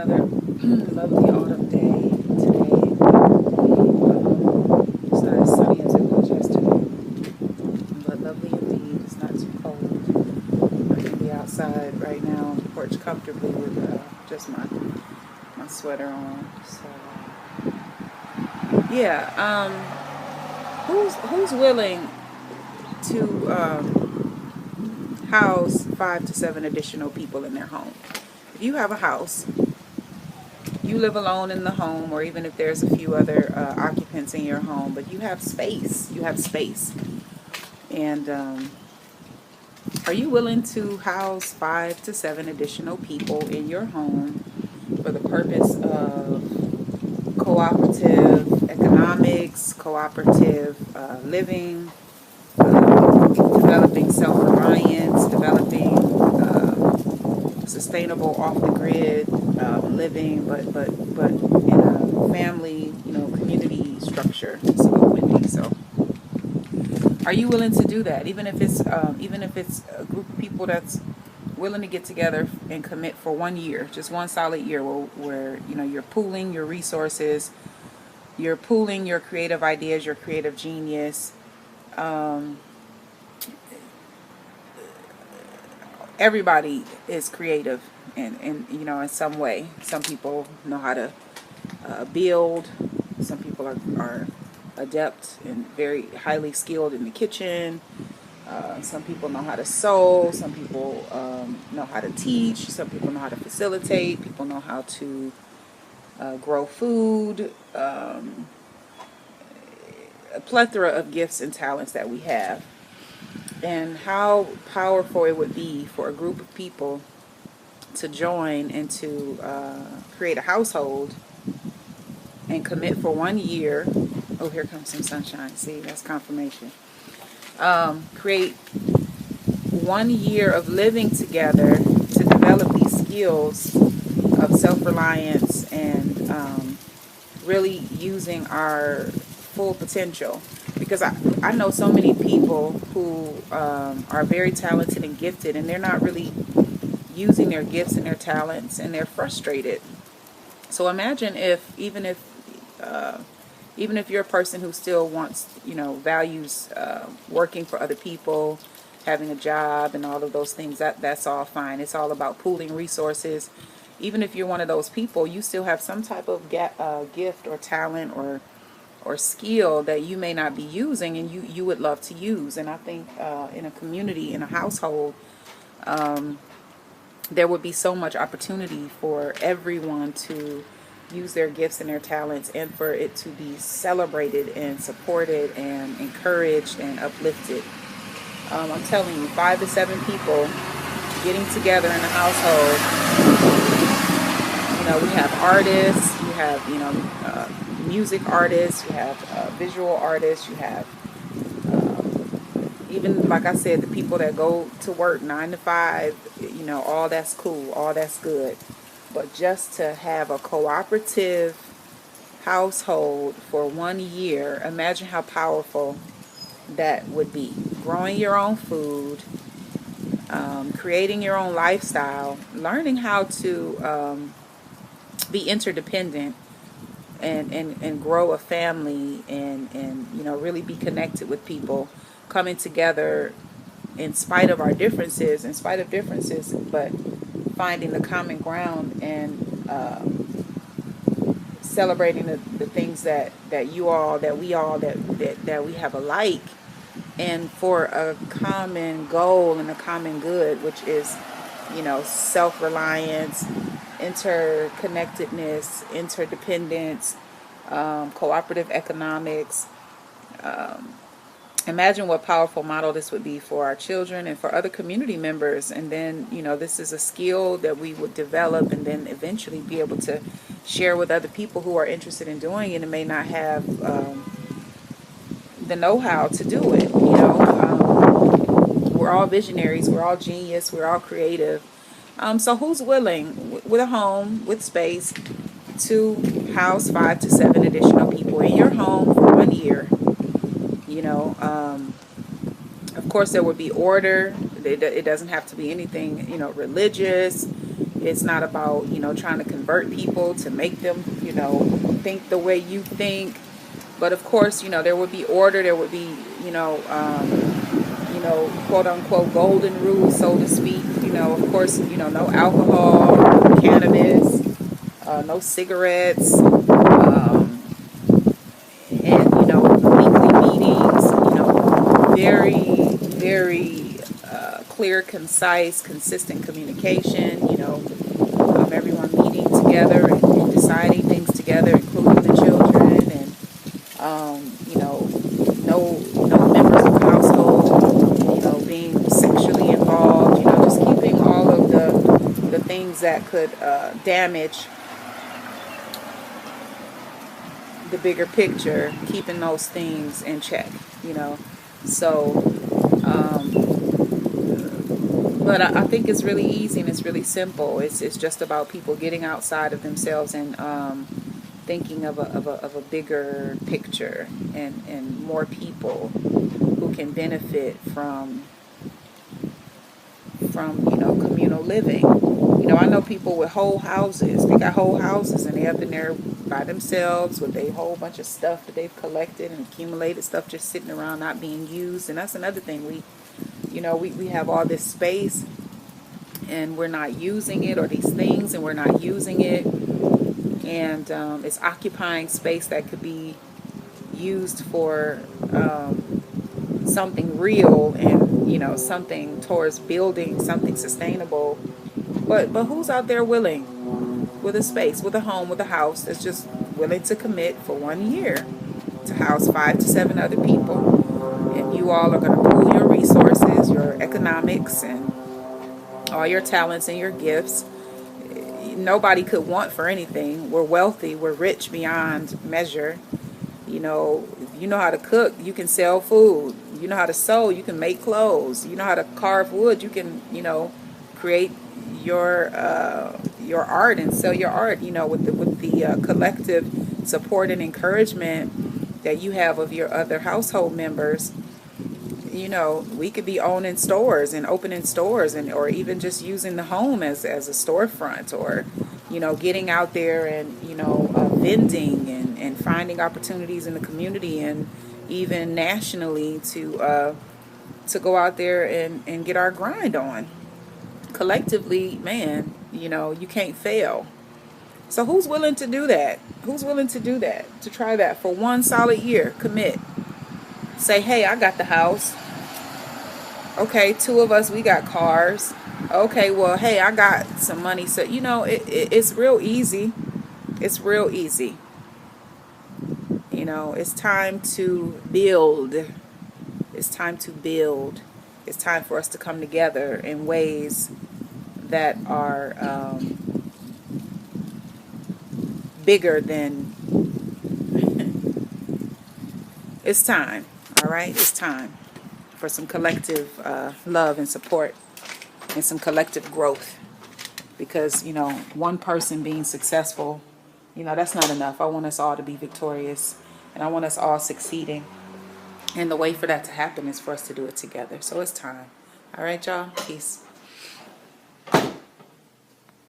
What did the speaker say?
another lovely autumn day today. It's not as sunny as it was yesterday, but lovely indeed. It's not too cold. I can be outside right now on the porch comfortably with just my sweater on. So yeah, who's willing to house 5 to 7 additional people in their home? If you have a house, you live alone in the home, or even if there's a few other occupants in your home, but you have space. You have space. And are you willing to house 5 to 7 additional people in your home for the purpose of cooperative economics, cooperative living, developing self-reliance, developing sustainable off-the-grid living, but in a family, community structure? It's a little windy, so are you willing to do that? Even if it's a group of people that's willing to get together and commit for 1 year, just one solid year, where you're pooling your resources, you're pooling your creative ideas, your creative genius. Everybody is creative in some way. Some people know how to build. Some people are adept and very highly skilled in the kitchen. Some people know how to sew. Some people know how to teach. Some people know how to facilitate. People know how to grow food. A plethora of gifts and talents that we have. And how powerful it would be for a group of people to join and to create a household and commit for 1 year. Oh, here comes some sunshine. See, that's confirmation. Create 1 year of living together to develop these skills of self-reliance and really using our full potential. Because I know so many people who are very talented and gifted, and they're not really using their gifts and their talents, and they're frustrated. So imagine even if you're a person who still wants, values working for other people, having a job and all of those things, that's all fine. It's all about pooling resources. Even if you're one of those people, you still have some type of gift or talent or skill that you may not be using, and you would love to use. And I think in a community, in a household, there would be so much opportunity for everyone to use their gifts and their talents, and for it to be celebrated and supported and encouraged and uplifted. I'm telling you, 5 to 7 people getting together in a household. We have artists, you have music artists, you have visual artists, you have even, like I said, the people that go to work 9 to 5. All that's cool, all that's good. But just to have a cooperative household for 1 year, imagine how powerful that would be. Growing your own food, creating your own lifestyle, learning how to be interdependent and grow a family, and really be connected with people, coming together in spite of differences, but finding the common ground and celebrating the things that we have alike, and for a common goal and a common good, which is self-reliance, interconnectedness, interdependence, cooperative economics. Imagine what powerful model this would be for our children and for other community members. And then, this is a skill that we would develop and then eventually be able to share with other people who are interested in doing it and may not have the know-how to do it. We're all visionaries, we're all genius, we're all creative. So who's willing, with a home, with space, to house 5 to 7 additional people in your home for 1 year? Of course, there would be order. It doesn't have to be anything, religious. It's not about, trying to convert people to make them, think the way you think. But of course, there would be order. There would be, quote unquote golden rules, so to speak. Of course, no alcohol, no cannabis, no cigarettes, and weekly meetings. Very, very clear, concise, consistent communication. Everyone meeting together and deciding things together, including the children, and no members of the household, being sexually involved. Just keeping all of the things that could damage the bigger picture, keeping those things in check. So. But I think it's really easy and it's really simple. It's just about people getting outside of themselves and thinking of a bigger picture, and more people who can benefit from communal living. I know people with whole houses. They got whole houses and they up in there by themselves with a whole bunch of stuff that they've collected and accumulated, stuff just sitting around not being used. And that's another thing. We have all this space and we're not using it, or these things and we're not using it, and it's occupying space that could be used for something real, and something towards building something sustainable. But who's out there willing, with a space, with a home, with a house, that's just willing to commit for 1 year to house 5 to 7 other people? And you all are going to pool your resources, your economics, and all your talents and your gifts. Nobody could want for anything. We're wealthy. We're rich beyond measure. You know how to cook, you can sell food. You know how to sew, you can make clothes. You know how to carve wood, you can, create your art and sell your art. With the collective support and encouragement that you have of your other household members. We could be owning stores and opening stores, or even just using the home as a storefront, or, getting out there and, vending and finding opportunities in the community and even nationally to go out there and get our grind on. Collectively, man, you can't fail. So who's willing to do that? Who's willing to do that? To try that for 1 solid year? Commit. Say, hey, I got the house. Okay, 2 of us, we got cars. Okay, well, hey, I got some money. So, it's real easy. It's real easy. It's time to build. It's time to build. It's time for us to come together in ways that are bigger than... It's time. All right? It's time for some collective love and support and some collective growth. Because, one person being successful, that's not enough. I want us all to be victorious, and I want us all succeeding. And the way for that to happen is for us to do it together. So it's time. All right, y'all. Peace.